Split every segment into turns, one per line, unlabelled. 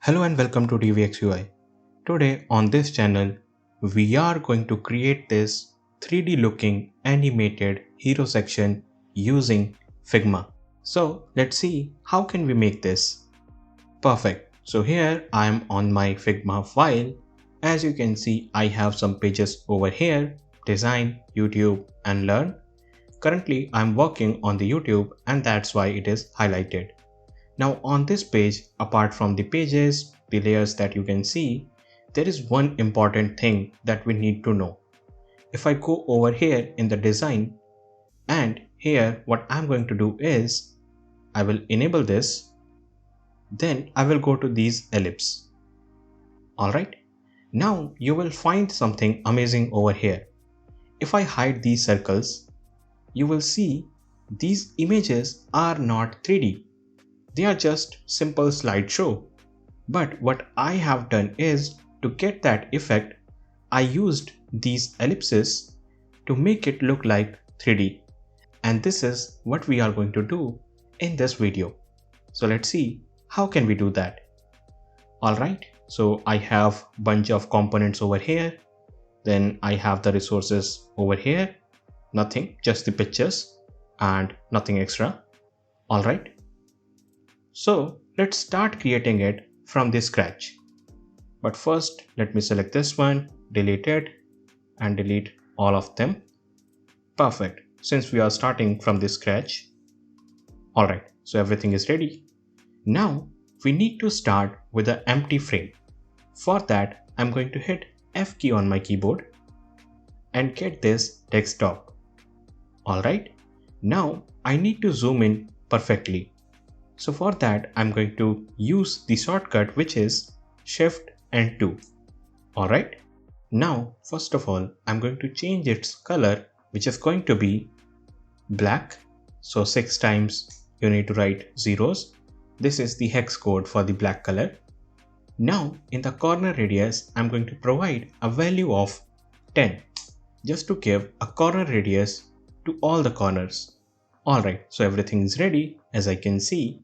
Hello and welcome to DVXUI. Today on this channel, we are going to create this 3D looking animated hero section using Figma. So let's see how can we make this. Perfect. So here I am on my Figma file. As you can see, I have some pages over here: design, YouTube and learn. Currently I'm working on the YouTube and that's why it is highlighted. Now on this page, apart from the pages, the layers that you can see, there is one important thing that we need to know. If I go over here in the design, and here what I'm going to do is, I will enable this, then I will go to these ellipse. Alright, now you will find something amazing over here. If I hide these circles, you will see these images are not 3D. They are just simple slideshow. But what I have done is, to get that effect, I used these ellipses to make it look like 3D. And this is what we are going to do in this video. So let's see how can we do that. Alright, so I have bunch of components over here. Then I have the resources over here. Nothing, just the pictures and nothing extra. Alright. So let's start creating it from the scratch. But first let me select this one, delete it and delete all of them. Perfect, since we are starting from the scratch. Alright, so everything is ready. Now we need to start with an empty frame. For that I'm going to hit F key on my keyboard and get this desktop. Alright, now I need to zoom in perfectly. So for that I'm going to use the shortcut, which is Shift and 2. Alright. Now first of all I'm going to change its color, which is going to be black. So 6 times you need to write zeros. This is the hex code for the black color. Now in the corner radius I'm going to provide a value of 10, just to give a corner radius to all the corners. Alright, so everything is ready, as I can see.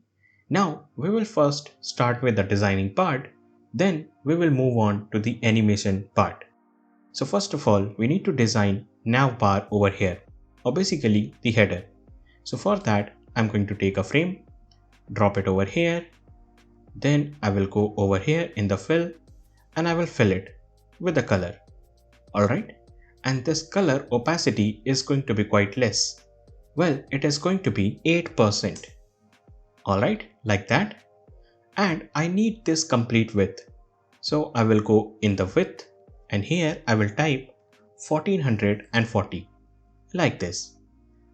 Now we will first start with the designing part, then we will move on to the animation part. So first of all, we need to design nav bar over here, or basically the header. So for that I'm going to take a frame, drop it over here, then I will go over here in the fill and I will fill it with the color. Alright, and this color opacity is going to be quite less. Well, it is going to be 8%. Alright, like that. And I need this complete width. So I will go in the width and here I will type 1440, like this.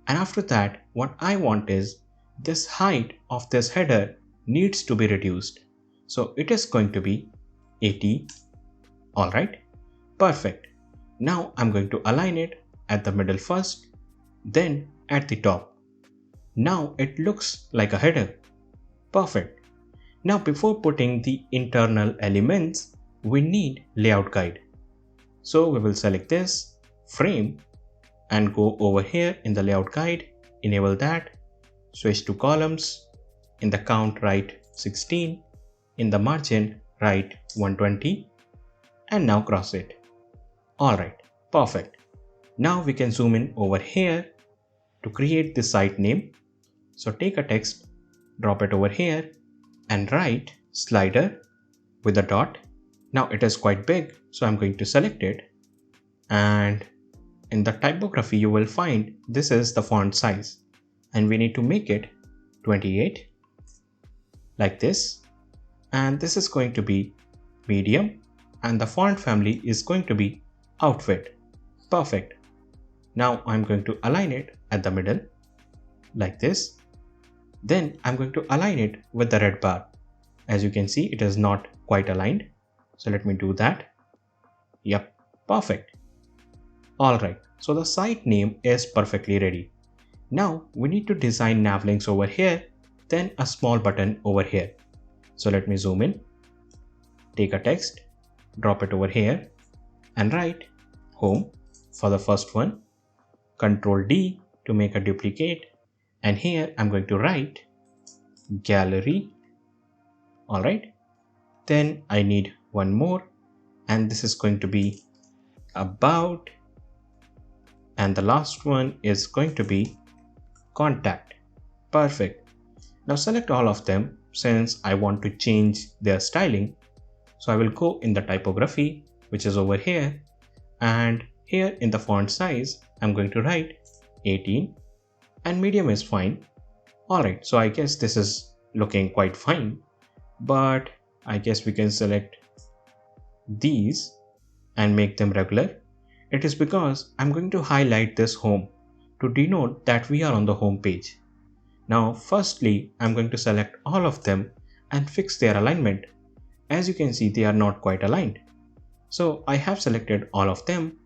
And after that, what I want is, this height of this header needs to be reduced. So it is going to be 80. Alright, perfect. Now I'm going to align it at the middle first, then at the top. Now it looks like a header. Perfect. Now before putting the internal elements, we need layout guide. So we will select this frame and go over here in the layout guide, enable that, switch to columns, in the count write 16, in the margin write 120 and now cross it. Alright, perfect. Now we can zoom in over here to create the site name. So take a text, drop it over here and write slider with a dot. Now it is quite big, so I'm going to select it, and in the typography you will find this is the font size and we need to make it 28, like this, and this is going to be medium and the font family is going to be outfit. Perfect. Now I'm going to align it at the middle, like this. Then I'm going to align it with the red bar. As you can see, it is not quite aligned. So let me do that. Yep, perfect. Alright, so the site name is perfectly ready. Now we need to design nav links over here, then a small button over here. So let me zoom in, take a text, drop it over here and write home for the first one, Ctrl D to make a duplicate. And here I'm going to write gallery. Alright. Then I need one more, and this is going to be about, and the last one is going to be contact. Perfect. Now select all of them since I want to change their styling. So I will go in the typography, which is over here, and here in the font size, I'm going to write 18 and medium is fine. Alright, so I guess this is looking quite fine, but I guess we can select these and make them regular. It is because I'm going to highlight this home to denote that we are on the home page. Now firstly, I'm going to select all of them and fix their alignment. As you can see, they are not quite aligned. So I have selected all of them.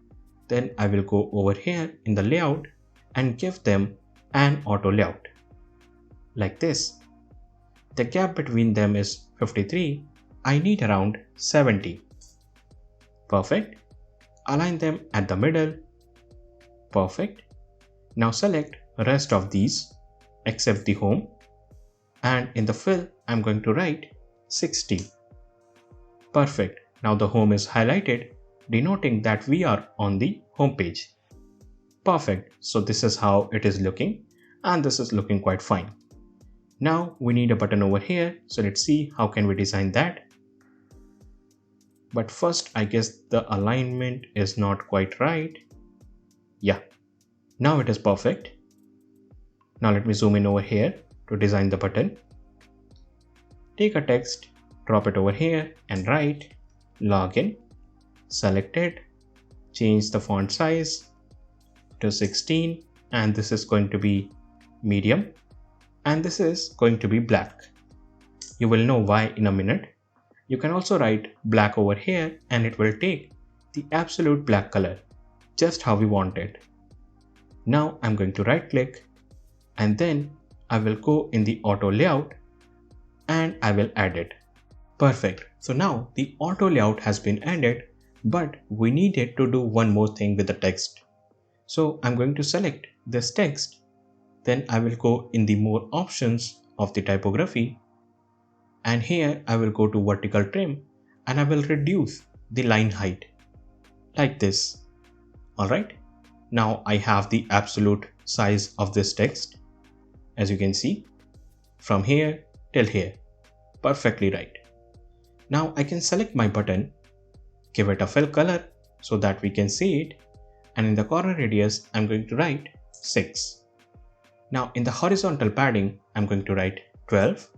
Then I will go over here in the layout and give them an auto layout like this. The gap between them is 53. I need around 70. Perfect. Align them at the middle. Perfect. Now select rest of these except the home, and in the fill I'm going to write 60. Perfect. Now the home is highlighted, denoting that we are on the home page. Perfect. So this is how it is looking, and this is looking quite fine. Now we need a button over here, so let's see how can we design that. But first, I guess the alignment is not quite right. Yeah, now it is perfect. Now let me zoom in over here to design the button. Take a text, drop it over here and write login. Select it, change the font size to 16, and this is going to be medium, and this is going to be black. You will know why in a minute. You can also write black over here and it will take the absolute black color, just how we want it. Now I'm going to right click and then I will go in the auto layout and I will add it. Perfect. So now the auto layout has been added, but we needed to do one more thing with the text. So I'm going to select this text. Then I will go in the more options of the typography. And here I will go to vertical trim and I will reduce the line height like this. Alright. Now I have the absolute size of this text. As you can see, from here till here. Perfectly right. Now I can select my button, give it a fill color so that we can see it, and in the corner radius I'm going to write 6. Now in the horizontal padding I'm going to write 12,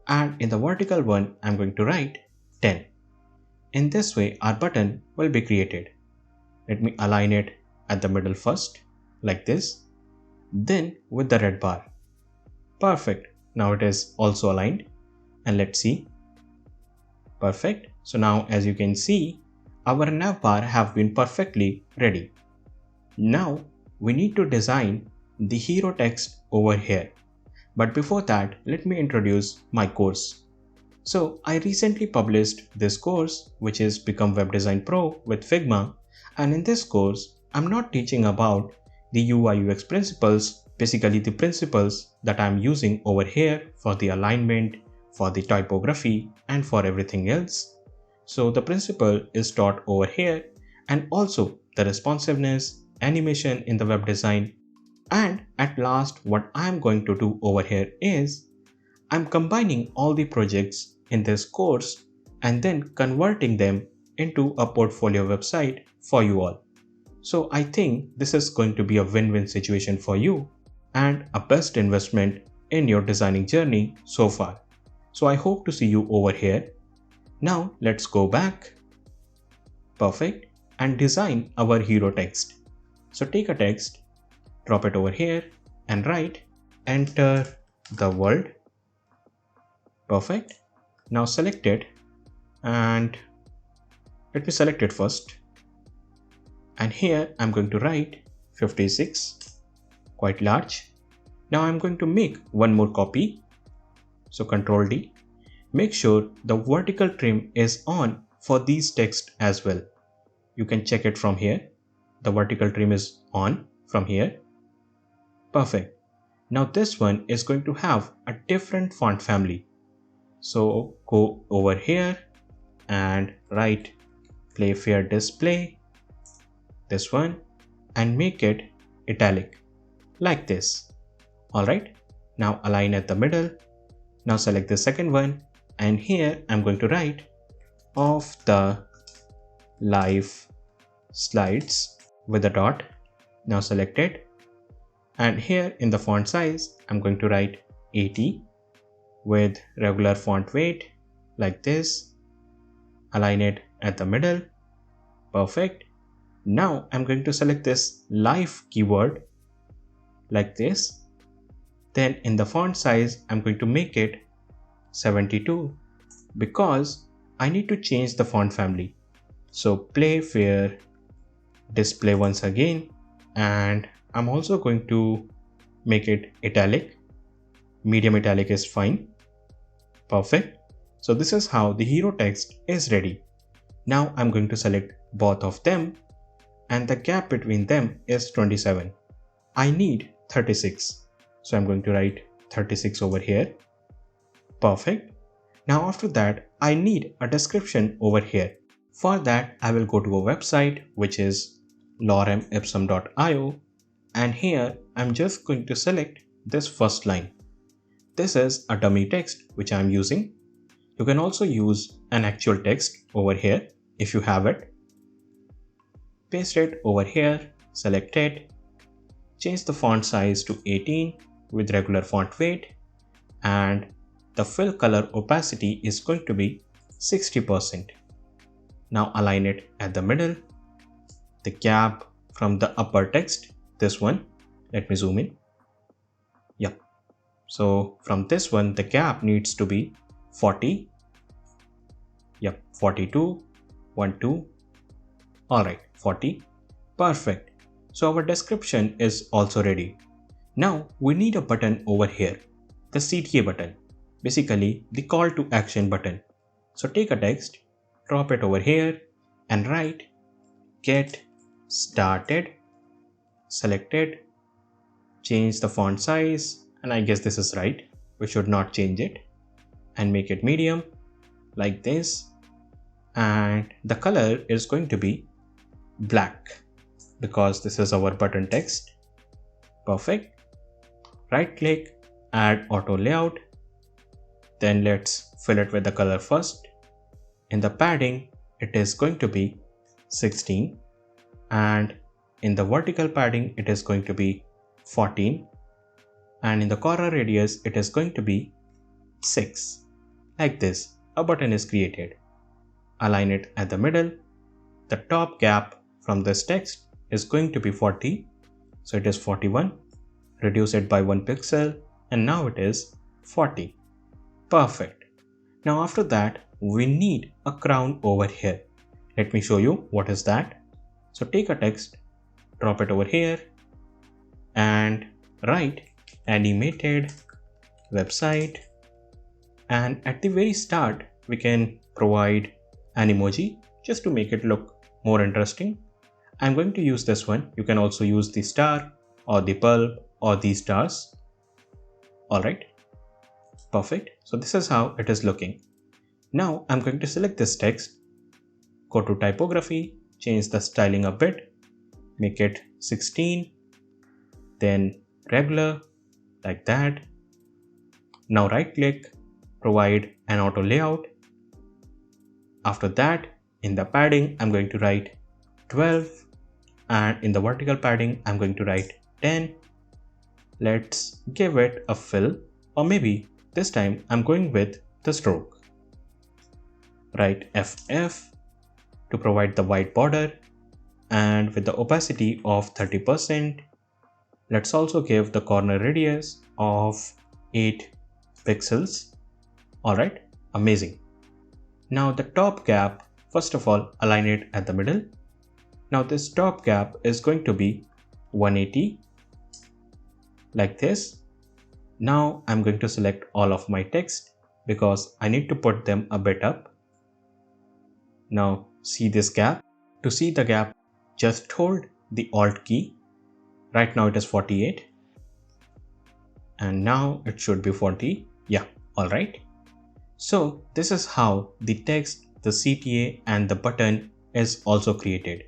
and in the vertical one I'm going to write 10. In this way our button will be created. Let me align it at the middle first, like this, then with the red bar. Perfect. Now it is also aligned, and let's see. Perfect. So now as you can see, our nav bar have been perfectly ready. Now we need to design the hero text over here. But before that, let me introduce my course. So I recently published this course, which is Become Web Design Pro with Figma. And in this course, I'm not teaching about the UI UX principles, basically the principles that I'm using over here for the alignment, for the typography, and for everything else. So the principle is taught over here, and also the responsiveness, animation in the web design. And at last, what I'm going to do over here is I'm combining all the projects in this course and then converting them into a portfolio website for you all. So I think this is going to be a win-win situation for you and a best investment in your designing journey so far. So I hope to see you over here. Now let's go back. Perfect. And design our hero text. So take a text, drop it over here and write enter the world. Perfect. Now select it and let me select it first. And here I'm going to write 56, quite large. Now I'm going to make one more copy. So Ctrl D. Make sure the vertical trim is on for these text as well. You can check it from here. The vertical trim is on from here. Perfect. Now this one is going to have a different font family. So go over here and write play fair display, this one, and make it italic like this. Alright, now align at the middle. Now select the second one, and here I'm going to write of the live slides with a dot. Now select it, and here in the font size I'm going to write 80 with regular font weight like this. Align it at the middle. Perfect. Now I'm going to select this live keyword like this. Then in the font size I'm going to make it 72 because I need to change the font family. So play fair display once again, and I'm also going to make it italic. Medium italic is fine. Perfect. So this is how the hero text is ready. Now I'm going to select both of them, and the gap between them is 27. I need 36. So I'm going to write 36 over here. Perfect. Now after that, I need a description over here. For that, I will go to a website which is loremipsum.io, and here I'm just going to select this first line. This is a dummy text which I'm using. You can also use an actual text over here if you have it. Paste it over here, select it, change the font size to 18 with regular font weight, and the fill color opacity is going to be 60%. Now align it at the middle. The gap from the upper text, this one, let me zoom in. Yep. So from this one, the gap needs to be 40. Yep, 42, 1, 2. Alright, 40. Perfect. So our description is also ready. Now we need a button over here, the CTA button, basically the call to action button. So take a text, drop it over here and write get started, select it, change the font size, and I guess this is right, we should not change it, and make it medium like this, and the color is going to be black because this is our button text. Perfect. Right click, add auto layout, then let's fill it with the color first. In the padding it is going to be 16, and in the vertical padding it is going to be 14, and in the corner radius it is going to be 6. Like this, a button is created. Align it at the middle. The top gap from this text is going to be 40, so it is 41. Reduce it by 1 pixel, and now it is 40. Perfect. Now after that, we need a crown over here. Let me show you what is that. So take a text, drop it over here, and write animated website, and at the very start we can provide an emoji just to make it look more interesting. I'm going to use this one. You can also use the star or the bulb or the stars. Alright, perfect. So this is how it is looking. Now I'm going to select this text, go to typography, change the styling a bit, make it 16, then regular like that. Now right click, provide an auto layout. After that, in the padding I'm going to write 12, and in the vertical padding I'm going to write 10. Let's give it a fill, or maybe this time I'm going with the stroke. Write FF to provide the white border, and with the opacity of 30%, let's also give the corner radius of 8 pixels. Alright, amazing. Now the top gap, first of all, align it at the middle. Now this top gap is going to be 180 like this. Now I'm going to select all of my text because I need to put them a bit up. Now see this gap. To see the gap, just hold the Alt key. Right now it is 48. And now it should be 40. Yeah, alright. So this is how the text the CTA and the button is also created.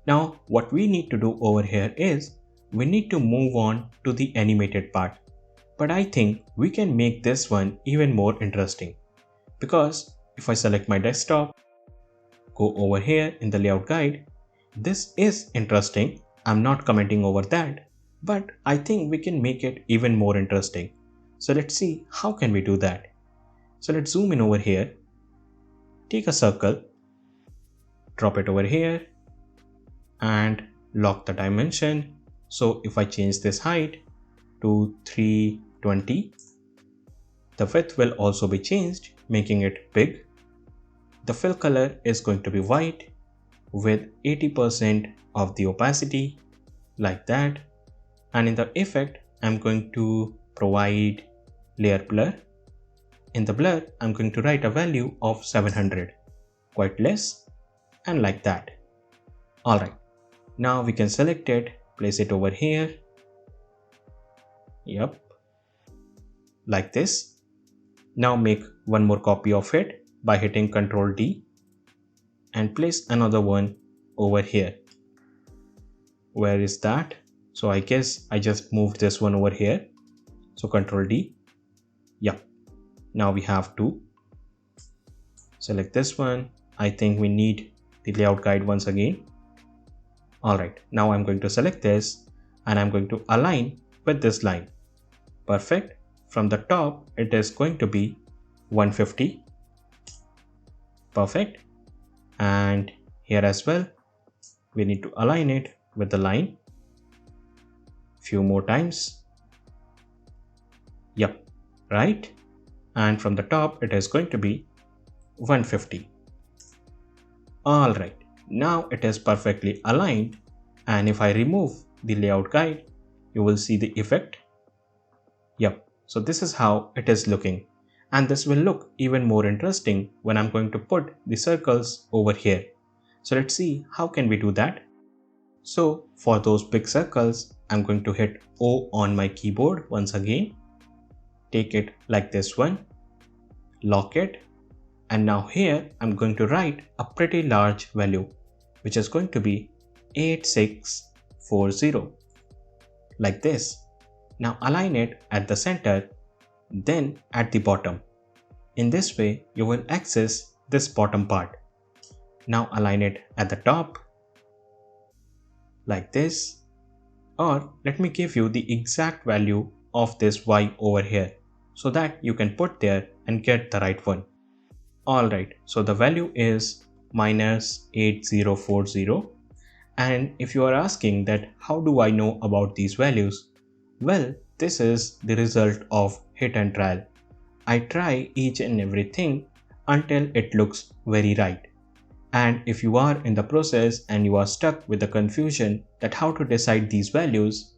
Now what we need to do over here is we need to move on to the animated part. But I think we can make this one even more interesting, because if I select my desktop, go over here in the layout guide, this is interesting. I'm not commenting over that, but I think we can make it even more interesting. So let's see how can we do that. So let's zoom in over here, take a circle, drop it over here and lock the dimension. So if I change this height to 320, the width will also be changed, making it big. The fill color is going to be white with 80% of the opacity, like that. And in the effect, I'm going to provide layer blur. In the blur, I'm going to write a value of 700, quite less, and like that. Alright, now we can select it, place it over here. Yep, like this. Now make one more copy of it by hitting Ctrl D and place another one over here. Where is that? So I guess I just moved this one over here. So Ctrl D. Yep. Now we have to select this one. I think we need the layout guide once again. Alright, now I'm going to select this and I'm going to align with this line. Perfect. From the top, it is going to be 150. Perfect. And here as well, we need to align it with the line. Few more times. Yep, right. And from the top, it is going to be 150. Alright, now it is perfectly aligned. And if I remove the layout guide, you will see the effect. Yep, so this is how it is looking. And this will look even more interesting when I'm going to put the circles over here. So let's see how can we do that. So for those big circles, I'm going to hit O on my keyboard once again. Take it like this one, lock it, and now here I'm going to write a pretty large value, which is going to be 8640, like this. Now align it at the center, then at the bottom. In this way, you will access this bottom part. Now align it at the top, like this. Or let me give you the exact value of this Y over here, so that you can put there and get the right one. Alright, so the value is -8040. And if you are asking that how do I know about these values? Well, this is the result of hit and trial. I try each and everything until it looks very right. And if you are in the process and you are stuck with the confusion that how to decide these values,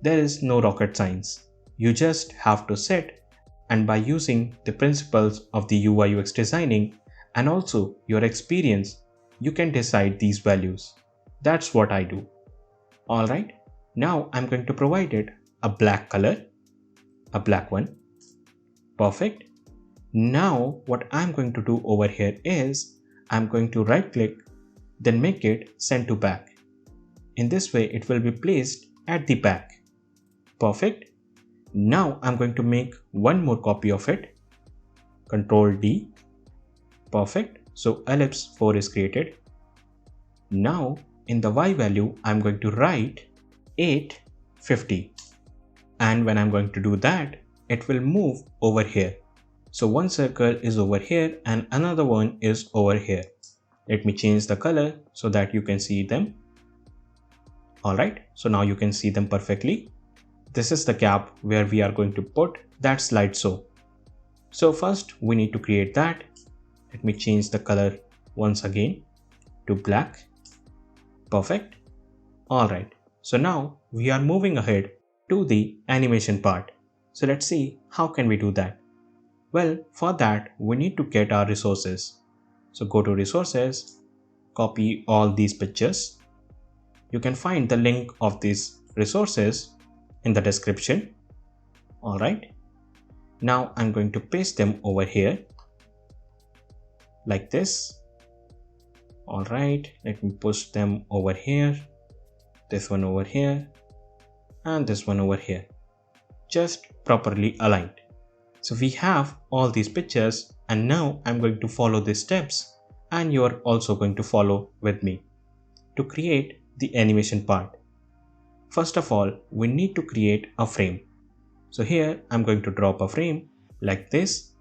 there is no rocket science. You just have to sit, and by using the principles of the UI UX designing and also your experience, you can decide these values. That's what I do. Alright, now I'm going to provide it a black color, a black one. Perfect. Now what I'm going to do over here is I'm going to right click, then make it send to back. In this way, it will be placed at the back. Perfect. Now I'm going to make one more copy of it. Ctrl D. Perfect. So ellipse 4 is created. Now in the Y value, I'm going to write 850. And when I'm going to do that, it will move over here. So one circle is over here and another one is over here. Let me change the color so that you can see them. Alright, so now you can see them perfectly. This is the gap where we are going to put that slideshow. So first we need to create that. Let me change the color once again to black. Perfect. Alright, so now we are moving ahead to the animation part. So let's see how can we do that. Well, for that we need to get our resources. So go to resources, copy all these pictures. You can find the link of these resources in the description. Alright. Now I'm going to paste them over here like this. Alright, let me push them over here, this one over here, and this one over here, just properly aligned. So we have all these pictures, and now I'm going to follow these steps, and you are also going to follow with me to create the animation part. First of all, we need to create a frame. So here I'm going to drop a frame like this,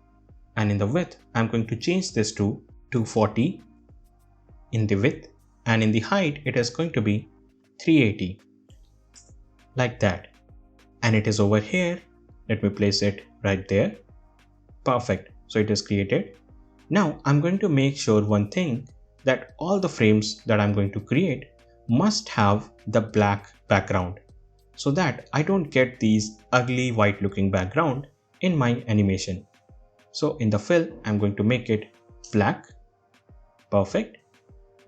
and in the width I'm going to change this to 240 in the width, and in the height it is going to be 380 like that, and it is over here. Let me place it right there. Perfect. So it is created. Now I'm going to make sure one thing, that all the frames that I'm going to create must have the black background, so that I don't get these ugly white looking background in my animation. So in the fill I'm going to make it black. Perfect.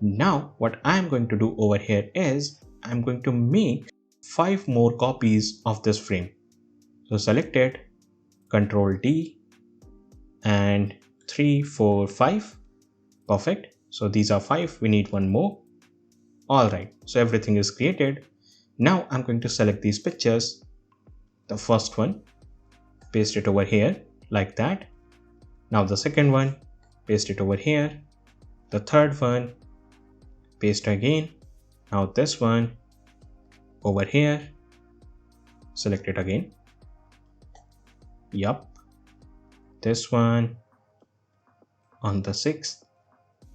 Now what I'm going to do over here is I'm going to make 5 more copies of this frame. So select it, Control D, and 3, 4, 5. Perfect. So these are 5, we need one more. Alright, so everything is created. Now I'm going to select these pictures. The first one, paste it over here like that. Now the second one, paste it over here. The third one, paste again. Now this one over here, select it again. Yup. This one on the 6th,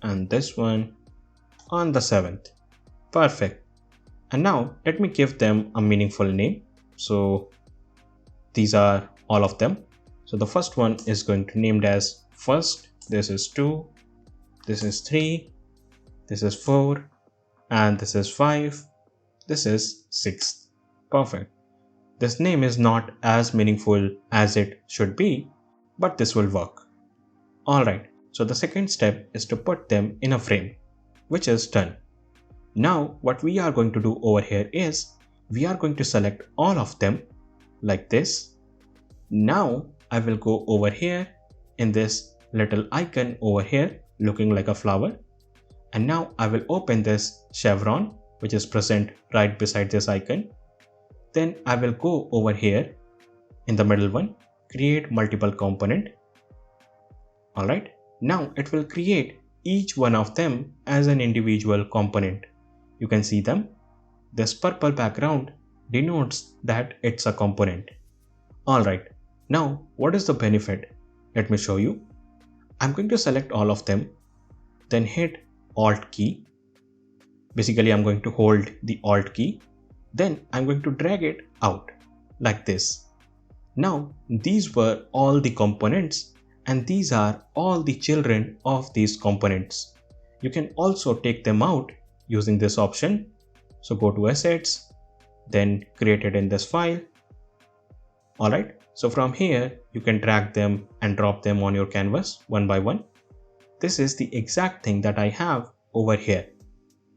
and this one on the 7th. Perfect. And now let me give them a meaningful name. So these are all of them. So the first one is going to be named as first, this is 2, this is 3, this is 4, and this is 5, this is 6. Perfect. This name is not as meaningful as it should be, but this will work. Alright, so the second step is to put them in a frame, which is done. Now what we are going to do over here is, we are going to select all of them like this. Now I will go over here in this little icon over here looking like a flower, and now I will open this chevron which is present right beside this icon. Then I will go over here in the middle one, create multiple component. Alright, now it will create each one of them as an individual component. You can see them. This purple background denotes that it's a component. Alright, now what is the benefit? Let me show you. I'm going to select all of them, then hit Alt key. Basically I'm going to hold the Alt key, then I'm going to drag it out like this. Now these were all the components, and these are all the children of these components. You can also take them out using this option. So go to assets, then create it in this file. Alright, so from here you can drag them and drop them on your canvas one by one. This is the exact thing that I have over here.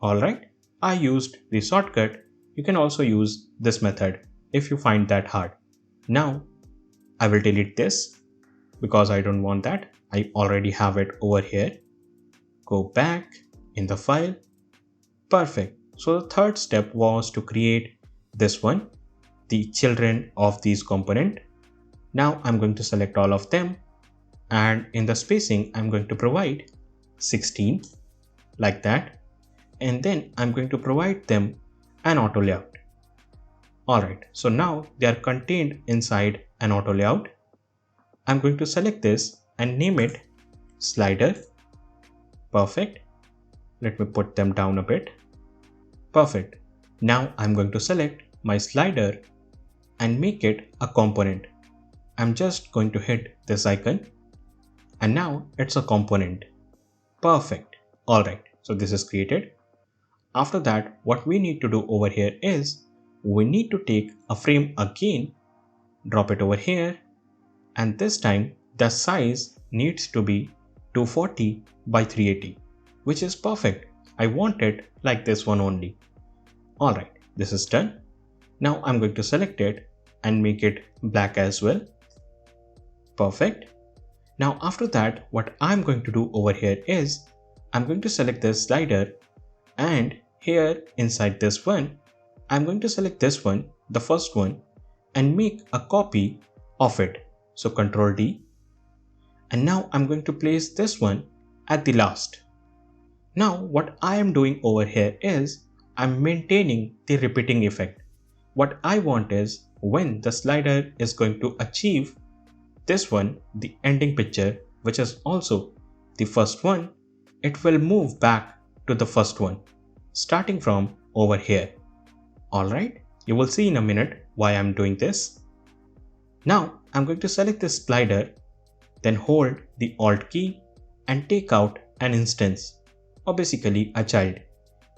Alright, I used the shortcut. You can also use this method if you find that hard. Now I will delete this because I don't want that. I already have it over here. Go back in the file. Perfect. So the third step was to create this one, the children of these component. Now I'm going to select all of them, and in the spacing I'm going to provide 16 like that, and then I'm going to provide them an auto layout. Alright, so now they are contained inside an auto layout. I'm going to select this and name it slider. Perfect. Let me put them down a bit. Perfect. Now I'm going to select my slider and make it a component. I'm just going to hit this icon, and now it's a component. Perfect. Alright, so this is created. After that, what we need to do over here is, we need to take a frame again, drop it over here, and this time the size needs to be 240 by 380, which is perfect. I want it like this one only. Alright, this is done. Now I'm going to select it and make it black as well. Perfect. Now after that, what I'm going to do over here is, I'm going to select this slider, and here inside this one, I'm going to select this one, the first one, and make a copy of it. So Ctrl D, and now I'm going to place this one at the last. Now what I am doing over here is I'm maintaining the repeating effect. What I want is when the slider is going to achieve this one, the ending picture, which is also the first one, it will move back to the first one, starting from over here. Alright, you will see in a minute why I'm doing this. Now I'm going to select this slider, then hold the Alt key and take out an instance, or basically a child.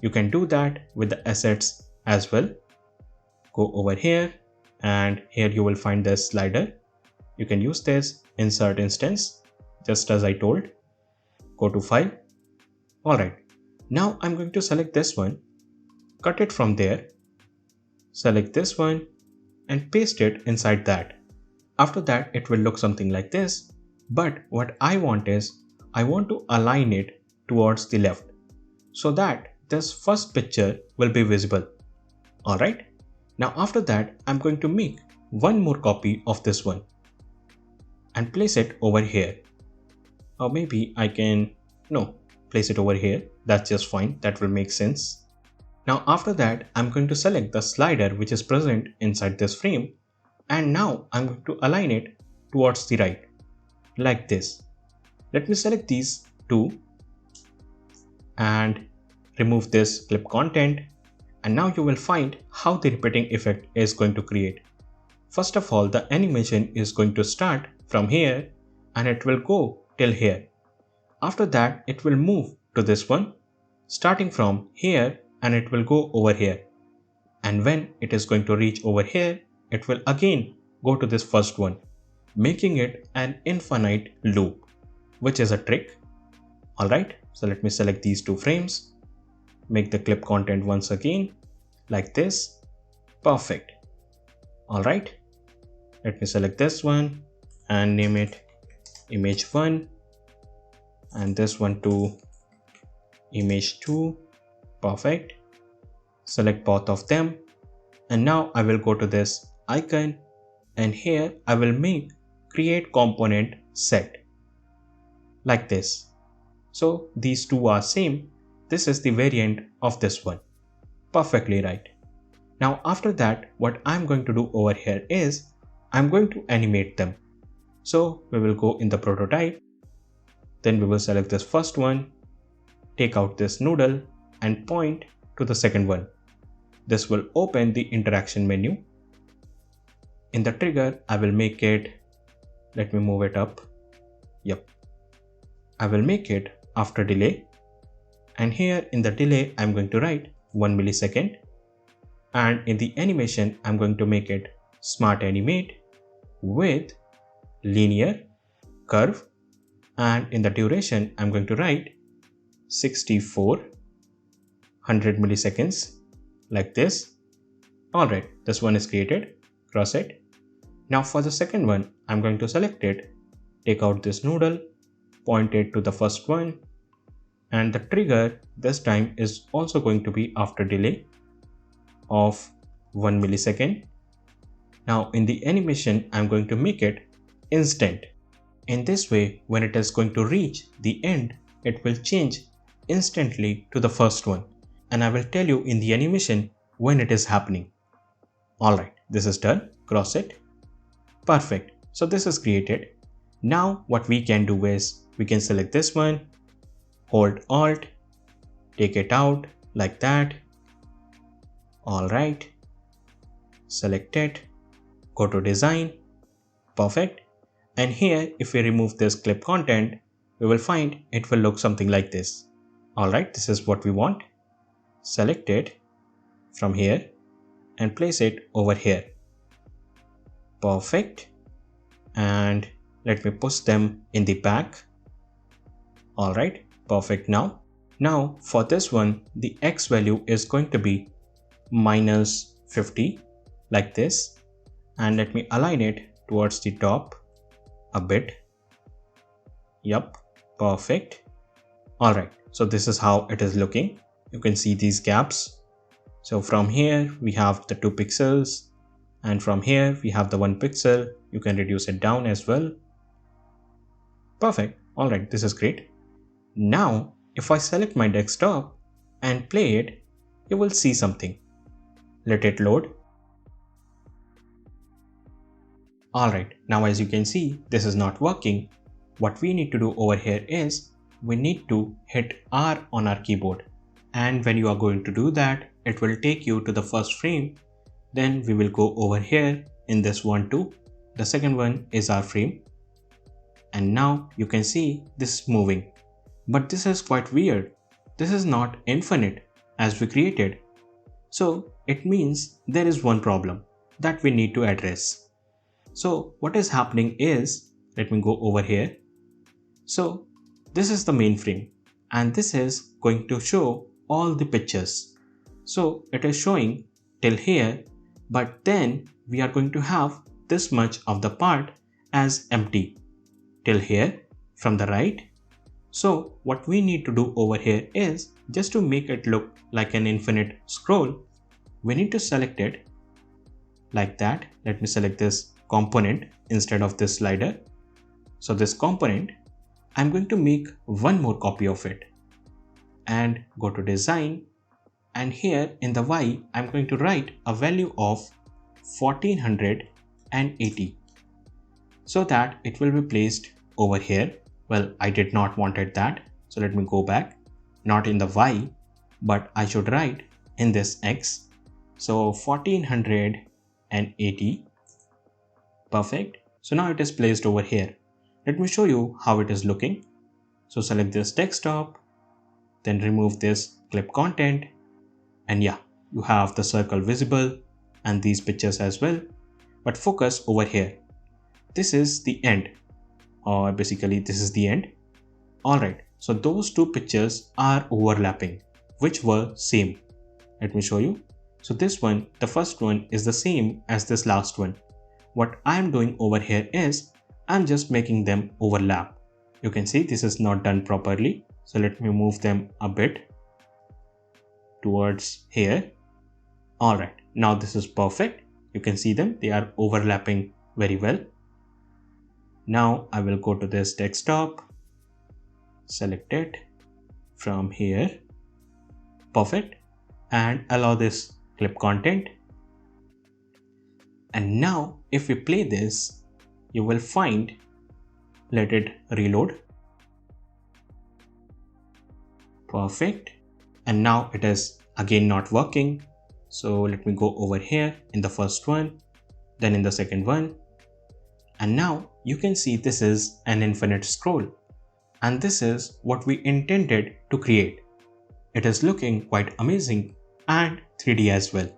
You can do that with the assets as well. Go over here, and here you will find this slider. You can use this insert instance, just as I told. Go to file. Alright, now I'm going to select this one, cut it from there, select this one and paste it inside that. After that it will look something like this, but what I want is I want to align it towards the left so that this first picture will be visible. Alright, now after that I'm going to make one more copy of this one and place it over here. Or maybe I can, place it over here. That's just fine. That will make sense. Now after that, I'm going to select the slider which is present inside this frame. And now I'm going to align it towards the right, like this. Let me select these two and remove this clip content. And now you will find how the repeating effect is going to create. First of all, the animation is going to start from here and it will go till here. After that, it will move to this one, starting from here, and it will go over here. And when it is going to reach over here, it will again go to this first one, making it an infinite loop, which is a trick. Alright, so let me select these two frames, make the clip content once again, like this. Perfect. Alright, let me select this one and name it image 1 and this one to image 2. Perfect. Select both of them, and now I will go to this icon and here I will make create component set, like this. So these two are same. This is the variant of this one. Perfectly right. Now after that, what I'm going to do over here is I'm going to animate them. So we will go in the prototype, then we will select this first one, take out this noodle and point to the second one. This will open the interaction menu. In the trigger, I will make it, let me move it up. Yep. I will make it after delay. And here in the delay, I'm going to write 1 millisecond. And in the animation, I'm going to make it smart animate with linear curve. And in the duration, I'm going to write 6400 milliseconds, like this. Alright, this one is created. Cross it. Now for the second one, I'm going to select it, take out this noodle, point it to the first one, and the trigger this time is also going to be after delay of 1 millisecond. Now in the animation, I'm going to make it instant. In this way, when it is going to reach the end, it will change instantly to the first one. And I will tell you in the animation when it is happening. Alright, this is done. Cross it. Perfect. So this is created. Now what we can do is we can select this one, hold Alt, take it out like that. Alright. Select it. Go to design. Perfect. And here, if we remove this clip content, we will find it will look something like this. Alright, this is what we want. Select it from here and place it over here. Perfect. And let me push them in the back. Alright, perfect now. Now for this one, the X value is going to be -50, like this. And let me align it towards the top a bit. Yup, perfect. Alright, So this is how it is looking. You can see these gaps. So from here we have the 2 pixels, and from here we have the 1 pixel. You can reduce it down as well. Perfect. Alright, this is great. Now if I select my desktop and play it, you will see something. Let it load. Alright, now as you can see, this is not working. What we need to do over here is we need to hit R on our keyboard. And when you are going to do that, it will take you to the first frame. Then we will go over here in this one too. The second one is our frame. And now you can see this is moving. But this is quite weird. This is not infinite as we created. So it means there is one problem that we need to address. So what is happening is, let me go over here. So this is the main frame and this is going to show all the pictures. So it is showing till here, but then we are going to have this much of the part as empty till here from the right. So what we need to do over here is, just to make it look like an infinite scroll, we need to select it like that. Let me select this component instead of this slider. So this component, I'm going to make one more copy of it and go to design, and here in the Y I'm going to write a value of 1480 so that it will be placed over here. Well, I did not wanted that, so let me go back, not in the Y, but I should write in this X. So 1480. Perfect. So now it is placed over here. Let me show you how it is looking. So select this desktop, then remove this clip content, and yeah, you have the circle visible and these pictures as well. But focus over here. This is the end, or basically this is the end. Alright, so those 2 pictures are overlapping, which were same. Let me show you. So this one, the first one, is the same as this last one. What I am doing over here is, I'm just making them overlap. You can see this is not done properly. So let me move them a bit towards here. Alright, now this is perfect. You can see them, they are overlapping very well. Now I will go to this desktop, select it from here. Perfect. And allow this clip content. And now if we play this, you will find, let it reload. Perfect. And now it is again not working. So let me go over here in the first one, then in the second one. And now you can see this is an infinite scroll. And this is what we intended to create. It is looking quite amazing and 3D as well.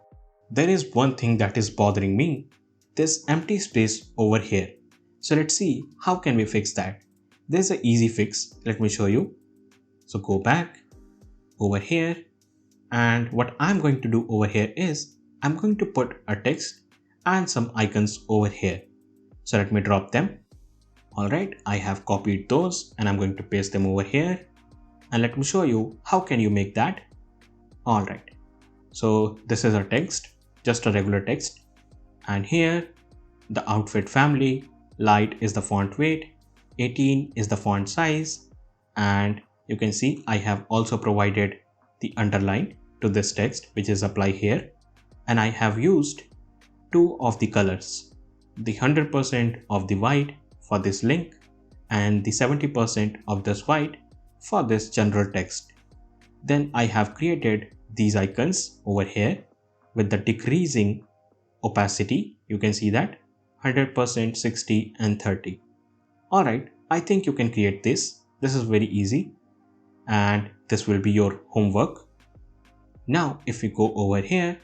There is one thing that is bothering me, this empty space over here. So let's see how can we fix that. There's an easy fix. Let me show you. So go back over here, and what I'm going to do over here is I'm going to put a text and some icons over here. So let me drop them. Alright, I have copied those and I'm going to paste them over here. And let me show you how can you make that. Alright, so this is a text, just a regular text. And here the outfit family, light is the font weight, 18 is the font size, and you can see I have also provided the underline to this text, which is apply here, and I have used 2 of the colors, the 100% of the white for this link and the 70% of this white for this general text. Then I have created these icons over here with the decreasing opacity. You can see that 100%, 60 and 30. Alright, I think you can create this. This is very easy and this will be your homework. Now if we go over here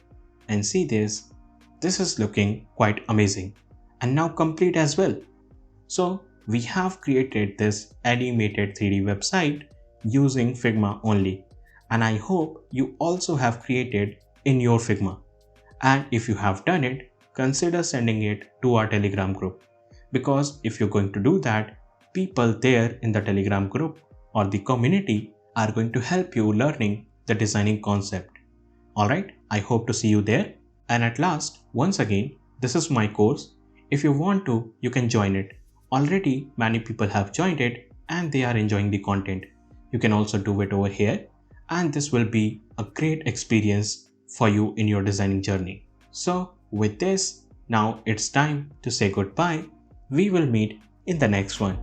and see this, this is looking quite amazing and now complete as well. So we have created this animated 3D website using Figma only, and I hope you also have created in your Figma. And if you have done it, consider sending it to our Telegram group, because if you're going to do that, people there in the Telegram group or the community are going to help you learning the designing concept. Alright, I hope to see you there. And at last, once again, this is my course. If you want to, you can join it. Already many people have joined it and they are enjoying the content. You can also do it over here, and this will be a great experience for you in your designing journey. So with this, now it's time to say goodbye. We will meet in the next one.